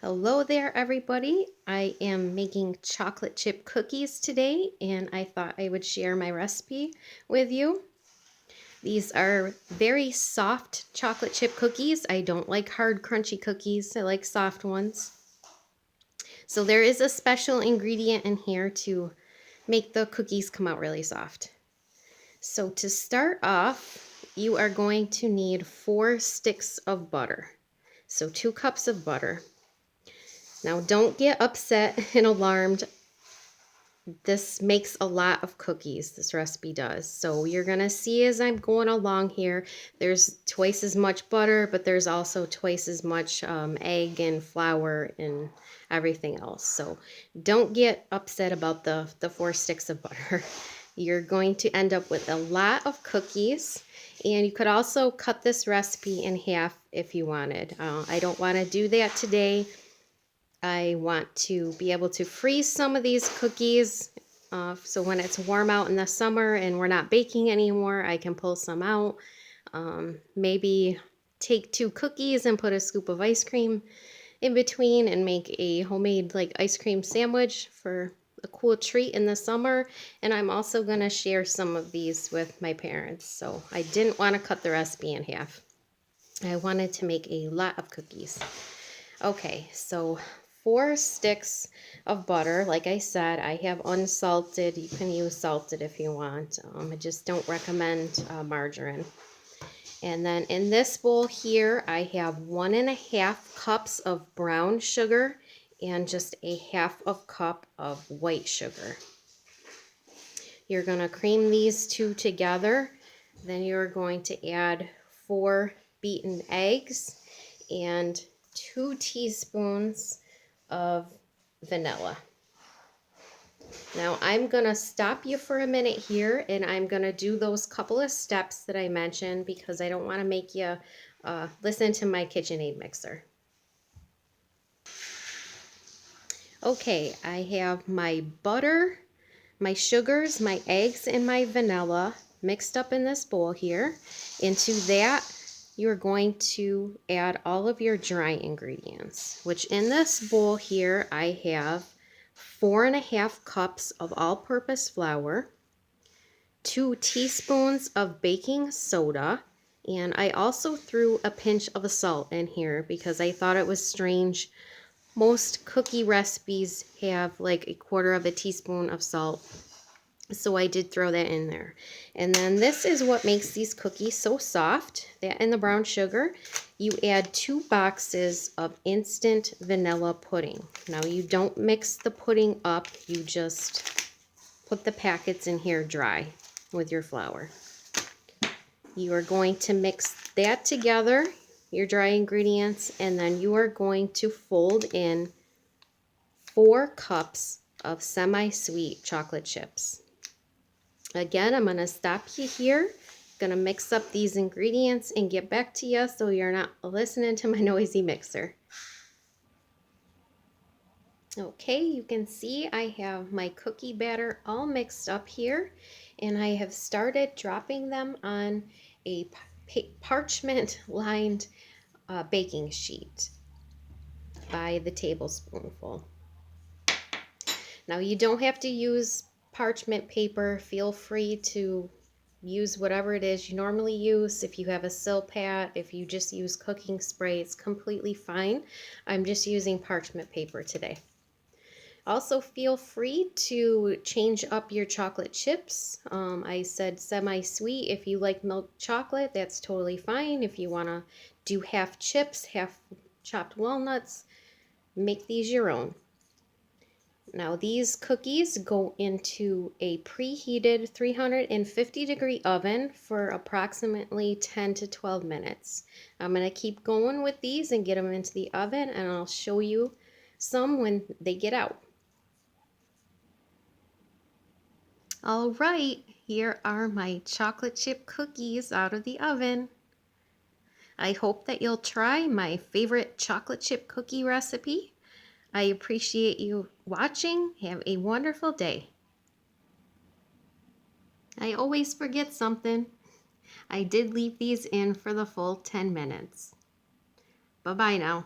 Hello there, everybody. I am making chocolate chip cookies today, and I thought I would share my recipe with you. These are very soft chocolate chip cookies. I don't like hard, crunchy cookies. I like soft ones. So there is a special ingredient in here to make the cookies come out really soft. So to start off, you are going to need 4 sticks of butter. So 2 cups of butter. Now don't get upset and alarmed. This makes a lot of cookies, this recipe does. So you're gonna see as I'm going along here, there's twice as much butter, but there's also twice as much egg and flour and everything else. So don't get upset about the 4 sticks of butter. You're going to end up with a lot of cookies. And you could also cut this recipe in half if you wanted. I don't want to do that today. I want to be able to freeze some of these cookies so when it's warm out in the summer and we're not baking anymore, I can pull some out. Maybe take 2 cookies and put a scoop of ice cream in between and make a homemade like ice cream sandwich for a cool treat in the summer. And I'm also going to share some of these with my parents. So I didn't want to cut the recipe in half. I wanted to make a lot of cookies. Okay, so 4 sticks of butter. Like I said, I have unsalted. You can use salted if you want. I just don't recommend margarine. And then in this bowl here, I have 1½ cups of brown sugar and just a ½ cup of white sugar. You're going to cream these 2 together. Then you're going to add 4 beaten eggs and 2 teaspoons of vanilla. Now I'm going to stop you for a minute here and I'm going to do those couple of steps that I mentioned because I don't want to make you listen to my KitchenAid mixer. Okay, I have my butter, my sugars, my eggs, and my vanilla mixed up in this bowl here. Into that, you're going to add all of your dry ingredients, which in this bowl here, I have 4½ cups of all-purpose flour, 2 teaspoons of baking soda, and I also threw a pinch of salt in here because I thought it was strange. Most cookie recipes have like 1/4 teaspoon of salt. So I did throw that in there. And then this is what makes these cookies so soft. That and the brown sugar. You add 2 boxes of instant vanilla pudding. Now you don't mix the pudding up. You just put the packets in here dry with your flour. You are going to mix that together, your dry ingredients, and then you are going to fold in 4 cups of semi-sweet chocolate chips. Again, I'm going to stop you here. Going to mix up these ingredients and get back to you so you're not listening to my noisy mixer. Okay, you can see I have my cookie batter all mixed up here, and I have started dropping them on a parchment lined baking sheet by the tablespoonful. Now you don't have to use parchment paper. Feel free to use whatever it is you normally use. If you have a Silpat, if you just use cooking spray, it's completely fine. I'm just using parchment paper today. Also feel free to change up your chocolate chips. I said semi-sweet. If you like milk chocolate, that's totally fine. If you want to do half chips, half chopped walnuts, make these your own. Now these cookies go into a preheated 350-degree oven for approximately 10 to 12 minutes. I'm going to keep going with these and get them into the oven, and I'll show you some when they get out. All right, here are my chocolate chip cookies out of the oven. I hope that you'll try my favorite chocolate chip cookie recipe. I appreciate you watching. Have a wonderful day. I always forget something. I did leave these in for the full 10 minutes. Bye-bye now.